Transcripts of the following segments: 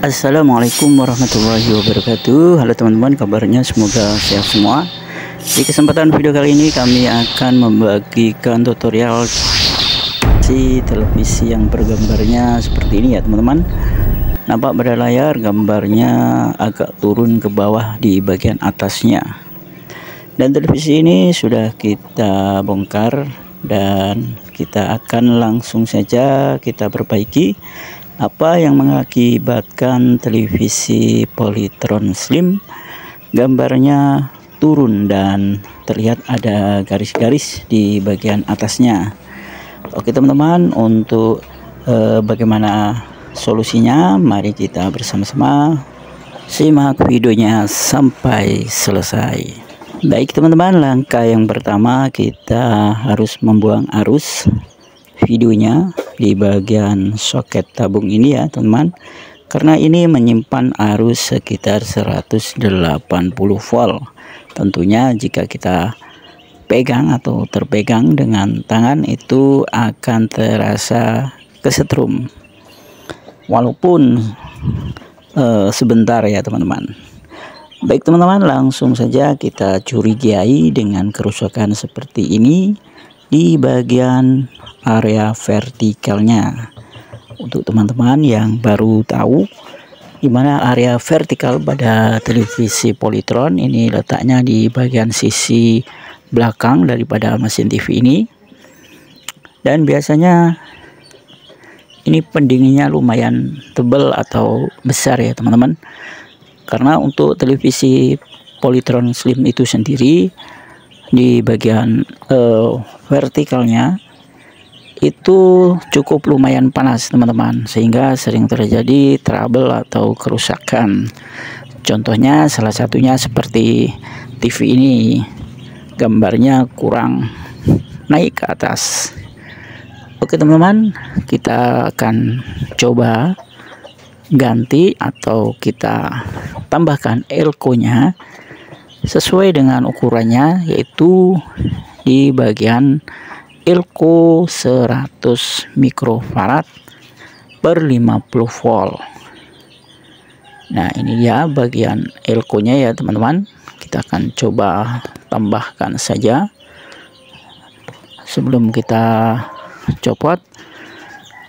Assalamualaikum warahmatullahi wabarakatuh. Halo teman-teman, kabarnya semoga sehat semua. Di kesempatan video kali ini kami akan membagikan tutorial si televisi yang bergambarnya seperti ini ya teman-teman. Nampak pada layar gambarnya agak turun ke bawah di bagian atasnya. Dan televisi ini sudah kita bongkar dan kita akan langsung saja kita perbaiki apa yang mengakibatkan televisi Polytron Slim gambarnya turun dan terlihat ada garis-garis di bagian atasnya. Oke teman-teman, untuk bagaimana solusinya, mari kita bersama-sama simak videonya sampai selesai. Baik teman-teman, langkah yang pertama kita harus membuang arus videonya di bagian soket tabung ini ya teman-teman, karena ini menyimpan arus sekitar 180 volt. Tentunya jika kita pegang atau terpegang dengan tangan itu akan terasa kesetrum walaupun sebentar ya teman-teman. Baik teman-teman, langsung saja kita curigai dengan kerusakan seperti ini di bagian area vertikalnya. Untuk teman-teman yang baru tahu di mana area vertikal pada televisi Polytron, ini letaknya di bagian sisi belakang daripada mesin TV ini. Dan biasanya ini pendinginnya lumayan tebal atau besar ya teman-teman. Karena untuk televisi Polytron Slim itu sendiri di bagian vertikalnya itu cukup lumayan panas teman-teman, sehingga sering terjadi trouble atau kerusakan. Contohnya salah satunya seperti TV ini, gambarnya kurang naik ke atas. Oke teman-teman, kita akan coba ganti atau kita tambahkan elko-nya sesuai dengan ukurannya, yaitu di bagian elko 100 mikrofarad per 50 volt. Nah ini dia bagian elko-nya ya teman-teman. Kita akan coba tambahkan saja. Sebelum kita copot,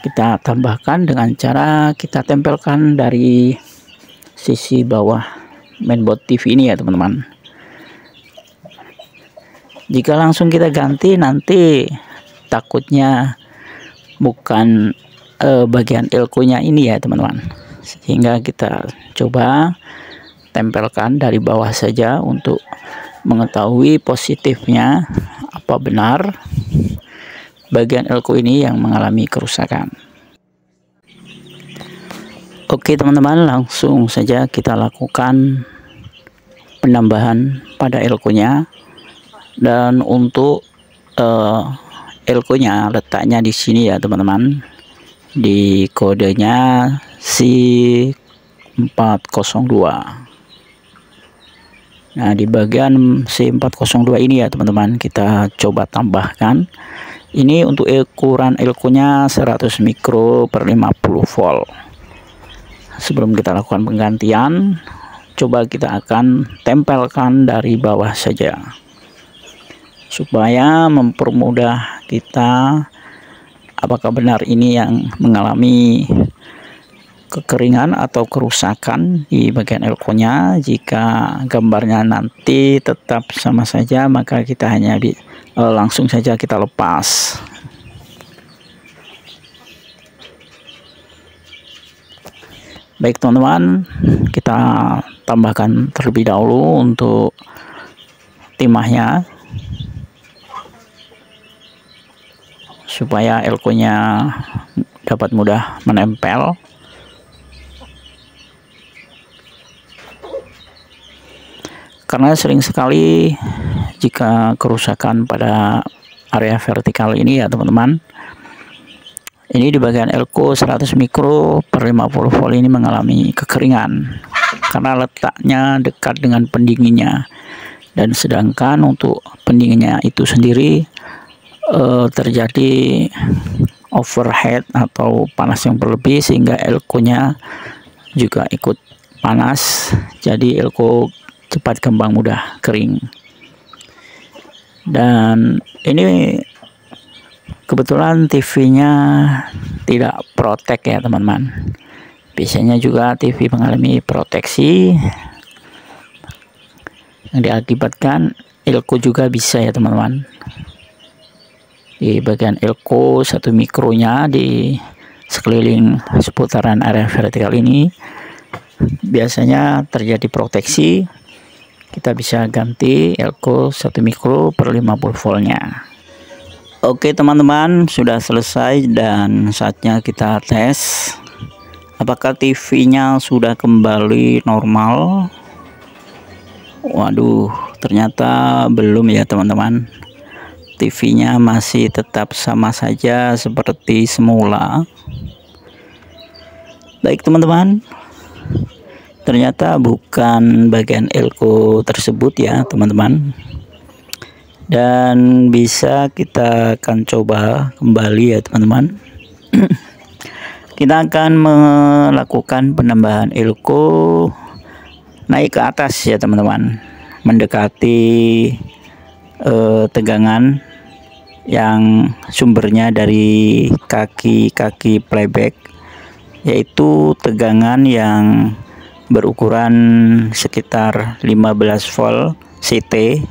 kita tambahkan dengan cara kita tempelkan dari sisi bawah mainboard TV ini ya teman-teman. Jika langsung kita ganti, nanti takutnya bukan bagian elko-nya ini ya teman-teman, sehingga kita coba tempelkan dari bawah saja untuk mengetahui positifnya apa benar bagian elko ini yang mengalami kerusakan. Oke teman-teman, langsung saja kita lakukan penambahan pada elko-nya. Dan untuk elko-nya letaknya di sini ya teman-teman, di kodenya C402. Nah di bagian C402 ini ya teman-teman, kita coba tambahkan. Ini untuk ukuran elko-nya 100 mikro per 50 volt. Sebelum kita lakukan penggantian, coba kita akan tempelkan dari bawah saja supaya mempermudah kita apakah benar ini yang mengalami kekeringan atau kerusakan di bagian elko-nya. Jika gambarnya nanti tetap sama saja, maka kita hanya langsung saja kita lepas. Baik teman-teman, kita tambahkan terlebih dahulu untuk timahnya supaya elko-nya dapat mudah menempel. Karena sering sekali jika kerusakan pada area vertikal ini ya teman-teman, ini di bagian elko 100 mikro per 50 volt ini mengalami kekeringan karena letaknya dekat dengan pendinginnya. Dan sedangkan untuk pendinginnya itu sendiri terjadi overheat atau panas yang berlebih, sehingga elko-nya juga ikut panas, jadi elko cepat kembang mudah kering. Dan ini kebetulan TV-nya tidak protek ya teman-teman. Biasanya juga TV mengalami proteksi yang diakibatkan elko juga bisa ya teman-teman. Di bagian elko 1 mikronya di sekeliling seputaran area vertikal ini biasanya terjadi proteksi. Kita bisa ganti elko 1 mikro per 50 voltnya. Oke teman-teman, sudah selesai dan saatnya kita tes apakah TV-nya sudah kembali normal. Waduh, ternyata belum ya teman-teman. TV-nya masih tetap sama saja seperti semula. Baik teman-teman, ternyata bukan bagian elko tersebut ya teman-teman. Dan bisa kita akan coba kembali ya teman-teman. Kita akan melakukan penambahan elko naik ke atas ya teman-teman, mendekati tegangan yang sumbernya dari kaki-kaki playback, yaitu tegangan yang berukuran sekitar 15 volt CT,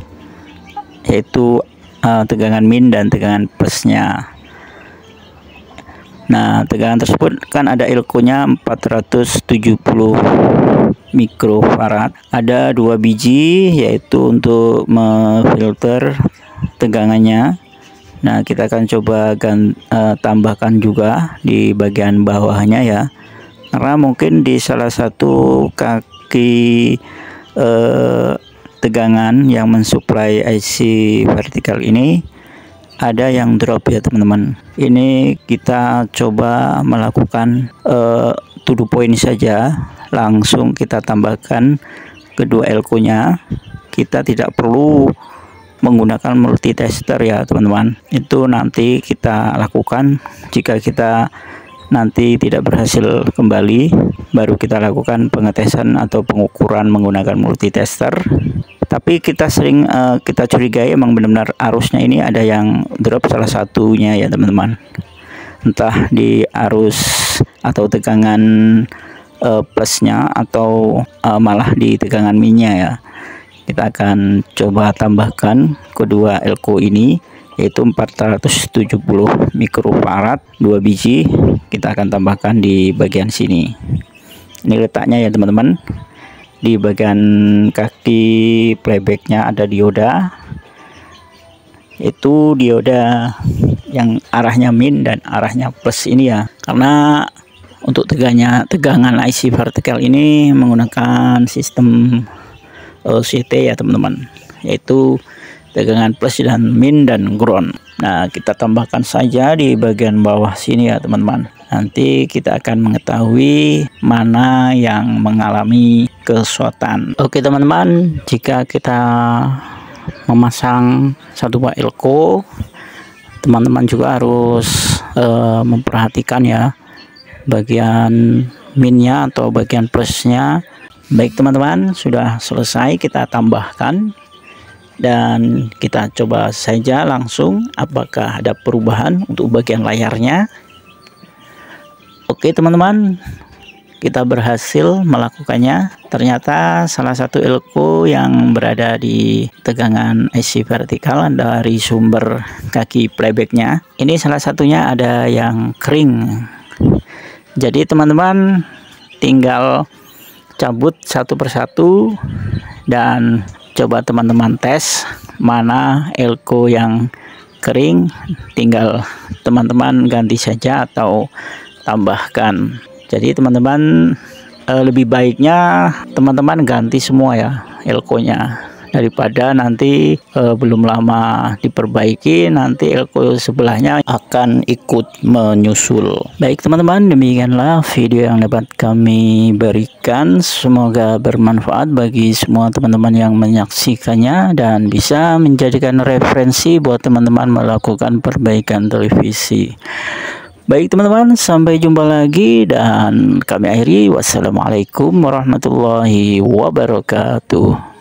yaitu tegangan min dan tegangan plusnya. Nah, tegangan tersebut kan ada elko-nya 470 mikrofarad. Ada 2 biji, yaitu untuk memfilter tegangannya. Nah, kita akan coba tambahkan juga di bagian bawahnya ya, karena mungkin di salah satu kaki tegangan yang mensuplai IC vertikal ini ada yang drop ya teman-teman. Ini kita coba melakukan to the point saja, langsung kita tambahkan kedua elko-nya. Kita tidak perlu menggunakan multitester ya teman-teman. Itu nanti kita lakukan jika kita nanti tidak berhasil kembali, baru kita lakukan pengetesan atau pengukuran menggunakan multitester. Tapi kita sering kita curigai emang benar-benar arusnya ini ada yang drop salah satunya ya teman-teman, entah di arus atau tegangan plusnya atau malah di tegangan minnya ya. Kita akan coba tambahkan kedua elko ini, yaitu 470 mikrofarad 2 biji. Kita akan tambahkan di bagian sini. Ini letaknya ya teman-teman. Di bagian kaki playbacknya ada dioda, itu dioda yang arahnya min dan arahnya plus ini ya, karena untuk tegangan IC vertikal ini menggunakan sistem CT ya teman-teman, yaitu tegangan plus dan min dan ground. Nah, kita tambahkan saja di bagian bawah sini ya teman-teman. Nanti kita akan mengetahui mana yang mengalami kesuatan. Oke teman-teman, jika kita memasang satu buah elko, teman-teman juga harus memperhatikan ya bagian minnya atau bagian plusnya. Baik teman-teman, sudah selesai kita tambahkan dan kita coba saja langsung apakah ada perubahan untuk bagian layarnya. Oke teman-teman, kita berhasil melakukannya. Ternyata salah satu elko yang berada di tegangan IC vertikal dari sumber kaki playbacknya ini salah satunya ada yang kering. Jadi teman-teman tinggal cabut satu persatu dan coba teman-teman tes mana elko yang kering, tinggal teman-teman ganti saja atau tambahkan. Jadi teman-teman lebih baiknya teman-teman ganti semua ya elko-nya, daripada nanti belum lama diperbaiki nanti elko sebelahnya akan ikut menyusul. Baik teman-teman, demikianlah video yang dapat kami berikan. Semoga bermanfaat bagi semua teman-teman yang menyaksikannya dan bisa menjadikan referensi buat teman-teman melakukan perbaikan televisi. Baik teman-teman, sampai jumpa lagi dan kami akhiri. Wassalamualaikum warahmatullahi wabarakatuh.